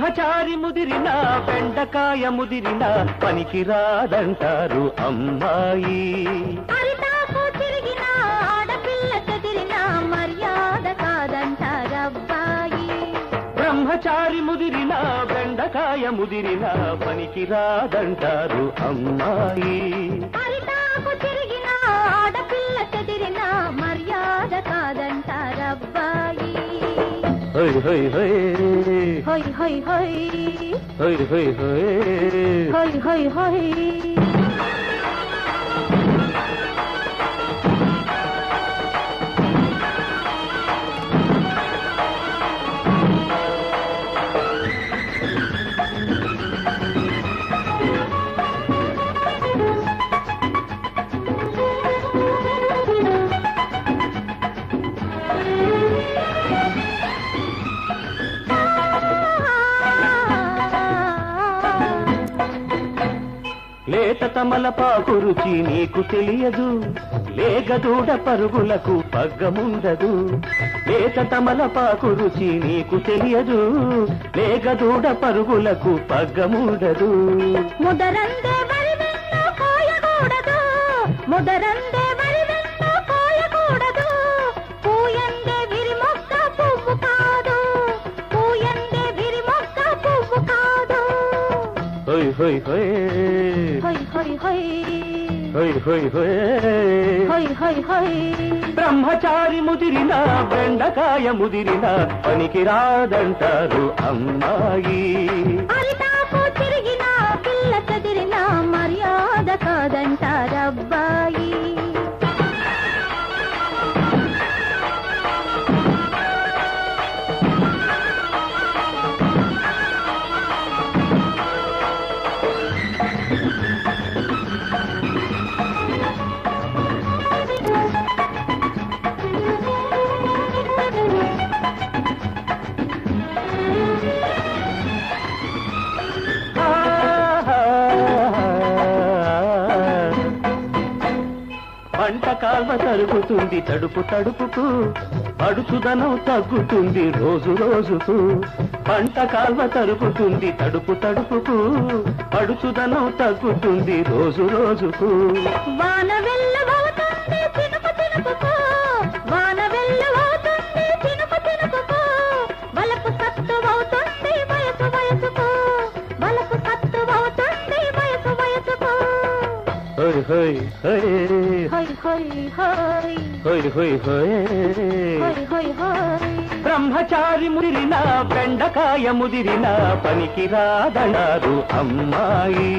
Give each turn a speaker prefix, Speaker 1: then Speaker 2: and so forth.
Speaker 1: బ్రహ్మచారి ముదిరిన బెండకాయ ముదిరిన పనికి రాదంటారు అమ్మాయి.
Speaker 2: అరిటాకు తిరిగిన ఆడపిల్ల చెదిరిన మర్యాద కాదంటారబ్బాయి.
Speaker 1: బ్రహ్మచారి ముదిరిన బెండకాయ ముదిరిన పనికి రాదంటారు అమ్మాయి.
Speaker 2: అరిటాకు తిరిగిన ఆడపిల్ల చెదిరిన మర్యాద కాదంటారబ్బాయి.
Speaker 1: హై హై హై
Speaker 2: హై హై హై
Speaker 1: హై హై హై
Speaker 2: హై హై హై.
Speaker 1: లేత తమలపాకు రుచి నీకు తెలియదు, లేగదూడ పరుగులకు పగ్గముండదు. లేత తమలపాకు రుచి నీకు తెలియదు, లేగదూడ పరుగులకు పగ్గముండదు.
Speaker 2: ముదరందే వరి వెన్ను కోయకూడదు, ముదరందే వరి వెన్ను కోయకూడదు. పూయందే విరి మొక్క పువ్వు కాదు, పూయందే విరి మొక్క పువ్వు కాదు.
Speaker 1: హై హై హై
Speaker 2: హై హై హై
Speaker 1: హై హై హై
Speaker 2: హై హై హై.
Speaker 1: బ్రహ్మచారి ముదిరిన బెండకాయ ముదిరిన పనికి రాదంటారు అమ్మాయి.
Speaker 2: అరిటాకు తిరిగిన పిల్ల చెదిరిన మర్యాద కాదంటారబ్బాయి.
Speaker 1: పంట కాల్వ తరుగుతుంది తడుపు తడుపుకు, అడుచుదనం తగ్గుతుంది రోజు రోజుకు. పంట కాల్వ తరుగుతుంది తడుపు తడుపుకు, అడుచుదనం తగ్గుతుంది రోజు రోజుకు.
Speaker 2: వాన వెల్లువవుతుంది చినుకు చినుకుకు, వాన వెల్లువవుతుంది చినుకు చినుకుకు. వలపు సత్తువవుతుంది వయసు వయసుకు, వలపు సత్తువవుతుంది వయసు వయసుకు.
Speaker 1: హై హై హై
Speaker 2: హై హై హై
Speaker 1: హై హై హై
Speaker 2: హై హై హై.
Speaker 1: బ్రహ్మచారి ముదిరిన బెండకాయ ముదిరిన పనికి రాదన్నారు అమ్మాయి.